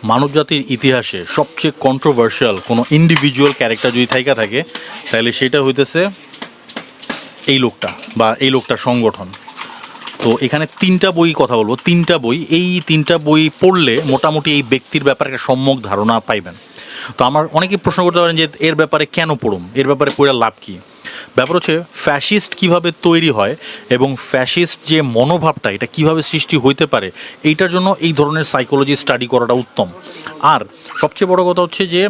মানবজাতির ইতিহাসে সবচেয়ে কন্ট্রোভার্সিয়াল কোনো ইন্ডিভিজুয়াল ক্যারেক্টার যদি থাইকা থাকে তাহলে সেটা হইতেছে এই লোকটা বা এই লোকটার সংগঠন। তো এখানে তিনটা বই কথা বলবো, তিনটা বই, এই তিনটা বই পড়লে মোটামুটি এই ব্যক্তির ব্যাপারে একটা সম্যক ধারণা পাইবেন। তো আমার অনেকেই প্রশ্ন করতে পারেন যে এর ব্যাপারে কেন পড়ুম, এর ব্যাপারে পড়ার লাভ কী। ব্যাপার হচ্ছে ফ্যাসিস্ট কীভাবে তৈরি হয় এবং ফ্যাসিস্ট যে মনোভাবটা এটা কীভাবে সৃষ্টি হইতে পারে, এইটার জন্য এই ধরনের সাইকোলজি স্টাডি করাটা উত্তম। আর সবচেয়ে বড় কথা হচ্ছে যে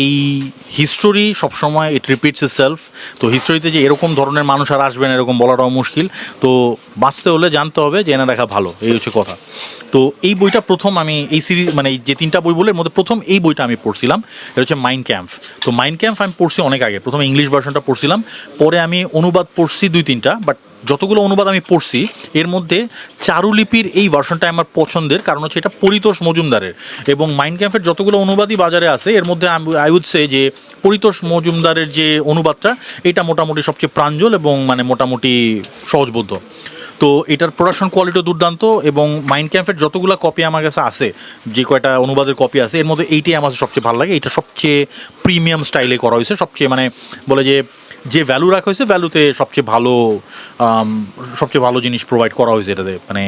এই হিস্টোরি সবসময় ইট রিপিটস ইটসেলফ। তো হিস্টোরিতে যে এরকম ধরনের মানুষ আর আসবেন এরকম বলাটাও মুশকিল। তো বাঁচতে হলে জানতে হবে, জেনে রাখা ভালো, এই হচ্ছে কথা। তো এই বইটা প্রথম আমি এই সিরিজ মানে যে তিনটা বই বলে মধ্যে প্রথম এই বইটা আমি পড়ছিলাম, এটা হচ্ছে মাইন ক্যাম্প। তো মাইন ক্যাম্প আমি পড়ছি অনেক আগে, প্রথমে ইংলিশ ভার্সনটা পড়ছিলাম, পরে আমি অনুবাদ পড়ছি 2-3টা। বাট যতগুলো অনুবাদ আমি পড়ছি এর মধ্যে চারুলিপির এই ভার্সনটা আমার পছন্দের, কারণ হচ্ছে এটা পরিতোষ মজুমদারের। এবং মাইন্ড ক্যাম্পের যতগুলো অনুবাদই বাজারে আছে এর মধ্যে আই উড সে যে পরিতোষ মজুমদারের যে অনুবাদটা এটা মোটামুটি সবচেয়ে প্রাঞ্জল এবং মানে মোটামুটি সহজবোধ্য। তো এটার প্রোডাকশন কোয়ালিটিও দুর্দান্ত। এবং মাইন্ড ক্যাম্পের যতগুলো কপি আমার কাছে আছে, যে কয়টা অনুবাদের কপি আছে, এর মধ্যে এইটাই আমার সবচেয়ে ভালো লাগে। এটা সবচেয়ে প্রিমিয়াম স্টাইলে করা হয়েছে, সবচেয়ে মানে বলে যে ভ্যালু রাখা হয়েছে ভ্যালুতে সবচেয়ে ভালো জিনিস প্রোভাইড করা হয়েছে এটাতে, মানে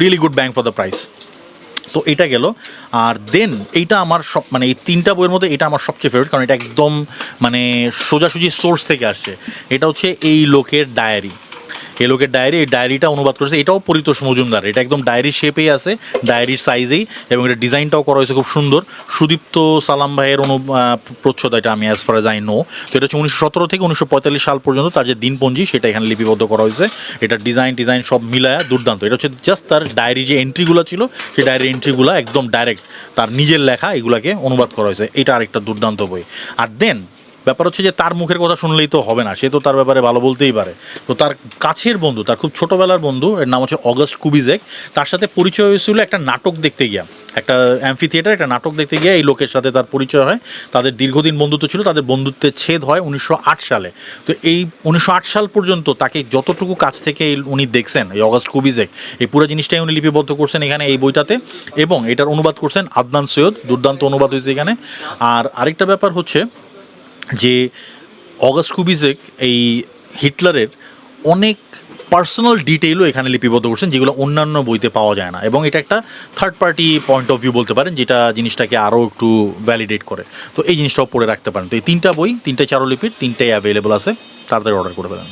really good bang for the price. তো এটা গেল। আর দেন এইটা আমার মানে এই তিনটা বইয়ের মধ্যে এটা আমার সবচেয়ে ফেভারিট, কারণ এটা একদম মানে সোজাসুজি সোর্স থেকে আসছে। এটা হচ্ছে এই লোকের ডায়েরি। এই লোকের ডায়েরি, এই ডায়েরিটা অনুবাদ করেছে, এটাও পরিতোষ মজুমদার। এটা একদম ডায়েরির শেপেই আছে, ডায়েরির সাইজেই, এবং এটা ডিজাইনটাও করা হয়েছে খুব সুন্দর। সুদীপ্ত সালাম ভাইয়ের প্রচ্ছদ এটা, আমি as far age I know. তো এটা হচ্ছে 1917 থেকে 1945 সাল পর্যন্ত তার যে দিনপঞ্জি সেটা এখানে লিপিবদ্ধ করা হয়েছে। এটা ডিজাইন সব মিলায়া দুর্দান্ত। এটা হচ্ছে জাস্ট তার ডায়েরি যে এন্ট্রিগুলো ছিল সেই ডায়েরির এন্ট্রিগুলো একদম ডাইরেক্ট তার নিজের লেখা, এগুলাকে অনুবাদ করা হয়েছে। এটা আরেকটা দুর্দান্ত বই। আর দেন ব্যাপার হচ্ছে যে তার মুখের কথা শুনলেই তো হবে না, সে তো তার ব্যাপারে ভালো বলতেই পারে। তো তার কাছের বন্ধু, তার খুব ছোটোবেলার বন্ধু, এর নাম হচ্ছে অগাস্ট কুবিজেক। তার সাথে পরিচয় হয়েছিল একটা নাটক দেখতে গিয়া, একটা অ্যাম্ফি থিয়েটার, একটা নাটক দেখতে গিয়ে এই লোকের সাথে তার পরিচয় হয়। তাদের দীর্ঘদিন বন্ধুত্ব ছিল, তাদের বন্ধুত্বের ছেদ হয় 1908 সালে। তো এই 1908 সাল পর্যন্ত তাকে যতটুকু কাছ থেকে উনি দেখছেন, এই অগাস্ট কুবিজেক, এই পুরো জিনিসটাই উনি লিপিবদ্ধ করছেন এখানে এই বইটাতে। এবং এটার অনুবাদ করছেন আদনান সৈয়দ, দুর্দান্ত অনুবাদ হয়েছে এখানে। আর আরেকটা ব্যাপার হচ্ছে যে অগাস্ট কুবিজেক এই হিটলারের অনেক পার্সোনাল ডিটেইলও এখানে লিপিবদ্ধ করছেন, যেগুলো অন্যান্য বইতে পাওয়া যায় না। এবং এটা একটা third party point of view বলতে পারেন, যেটা জিনিসটাকে আরও একটু ভ্যালিডেট করে। তো এই জিনিসটাও পড়ে রাখতে পারেন। তো এই তিনটা বই, তিনটে চারুলিপির, তিনটাই অ্যাভেলেবল আছে, তাড়াতাড়ি অর্ডার করে ফেলেন।